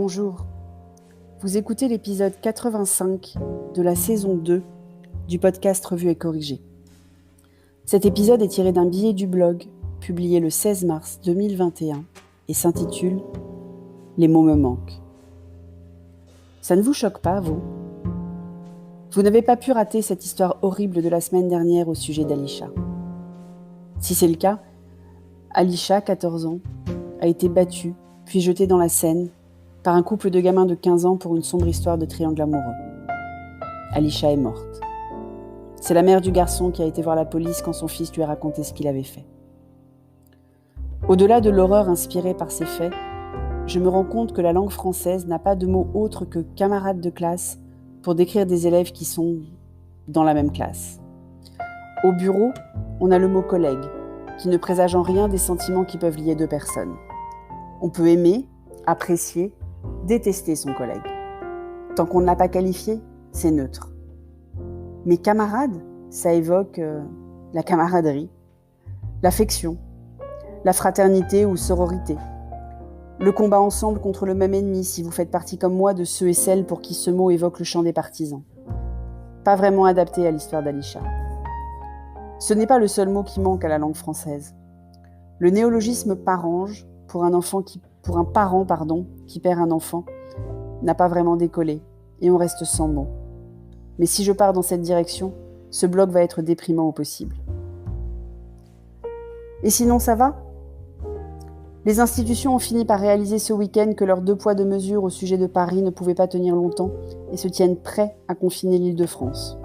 Bonjour, vous écoutez l'épisode 85 de la saison 2 du podcast Revue et Corrigée. Cet épisode est tiré d'un billet du blog publié le 16 mars 2021 et s'intitule « Les mots me manquent ». Ça ne vous choque pas, vous ? Vous n'avez pas pu rater cette histoire horrible de la semaine dernière au sujet d'Alisha. Si c'est le cas, Alisha, 14 ans, a été battue puis jetée dans la Seine par un couple de gamins de 15 ans pour une sombre histoire de triangle amoureux. Alisha est morte. C'est la mère du garçon qui a été voir la police quand son fils lui a raconté ce qu'il avait fait. Au-delà de l'horreur inspirée par ces faits, je me rends compte que la langue française n'a pas de mot autre que « camarade de classe » pour décrire des élèves qui sont dans la même classe. Au bureau, on a le mot « collègue » qui ne présage en rien des sentiments qui peuvent lier deux personnes. On peut aimer, apprécier, détester son collègue. Tant qu'on ne l'a pas qualifié, c'est neutre. Mais camarade, ça évoque la camaraderie, l'affection, la fraternité ou sororité, le combat ensemble contre le même ennemi si vous faites partie comme moi de ceux et celles pour qui ce mot évoque le chant des partisans. Pas vraiment adapté à l'histoire d'Alisha. Ce n'est pas le seul mot qui manque à la langue française. Le néologisme parange, pour un parent qui perd un enfant, n'a pas vraiment décollé et on reste sans mots. Mais si je pars dans cette direction, ce blog va être déprimant au possible. Et sinon, ça va ? Les institutions ont fini par réaliser ce week-end que leurs 2 poids 2 mesures au sujet de Paris ne pouvaient pas tenir longtemps et se tiennent prêts à confiner l'Île-de-France.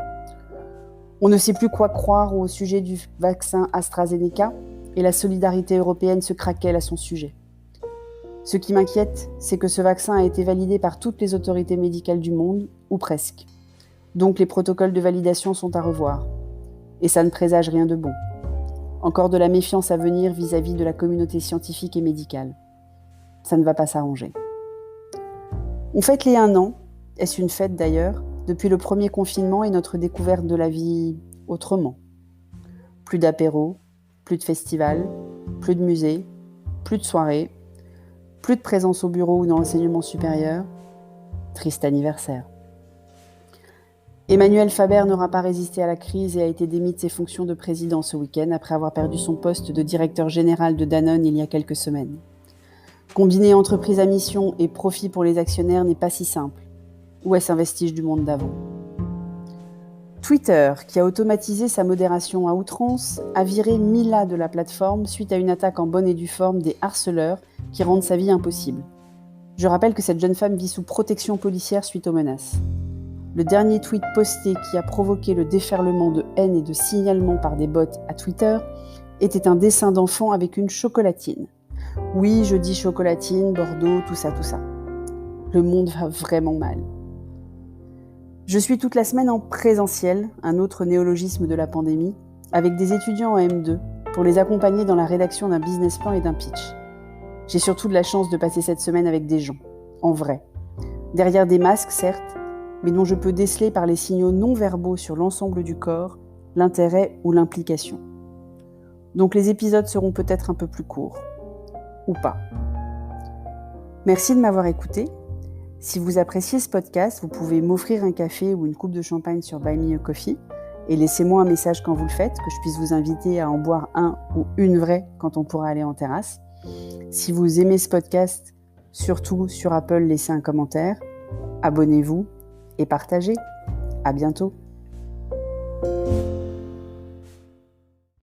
On ne sait plus quoi croire au sujet du vaccin AstraZeneca et la solidarité européenne se craquelle à son sujet. Ce qui m'inquiète, c'est que ce vaccin a été validé par toutes les autorités médicales du monde, ou presque. Donc les protocoles de validation sont à revoir. Et ça ne présage rien de bon. Encore de la méfiance à venir vis-à-vis de la communauté scientifique et médicale. Ça ne va pas s'arranger. On fête les 1 an, est-ce une fête d'ailleurs, depuis le premier confinement et notre découverte de la vie autrement. Plus d'apéros, plus de festivals, plus de musées, plus de soirées, plus de présence au bureau ou dans l'enseignement supérieur. Triste anniversaire. Emmanuel Faber n'aura pas résisté à la crise et a été démis de ses fonctions de président ce week-end après avoir perdu son poste de directeur général de Danone il y a quelques semaines. Combiner entreprise à mission et profit pour les actionnaires n'est pas si simple. Ou est-ce un vestige du monde d'avant ? Twitter, qui a automatisé sa modération à outrance, a viré Mila de la plateforme suite à une attaque en bonne et due forme des harceleurs qui rendent sa vie impossible. Je rappelle que cette jeune femme vit sous protection policière suite aux menaces. Le dernier tweet posté qui a provoqué le déferlement de haine et de signalement par des bots à Twitter était un dessin d'enfant avec une chocolatine. Oui, je dis chocolatine, Bordeaux, tout ça. Le monde va vraiment mal. Je suis toute la semaine en présentiel, un autre néologisme de la pandémie, avec des étudiants en M2 pour les accompagner dans la rédaction d'un business plan et d'un pitch. J'ai surtout de la chance de passer cette semaine avec des gens, en vrai. Derrière des masques, certes, mais dont je peux déceler par les signaux non-verbaux sur l'ensemble du corps, l'intérêt ou l'implication. Donc les épisodes seront peut-être un peu plus courts. Ou pas. Merci de m'avoir écouté. Si vous appréciez ce podcast, vous pouvez m'offrir un café ou une coupe de champagne sur Buy Me a Coffee et laissez-moi un message quand vous le faites, que je puisse vous inviter à en boire un ou une vraie quand on pourra aller en terrasse. Si vous aimez ce podcast, surtout sur Apple, laissez un commentaire, abonnez-vous et partagez. À bientôt.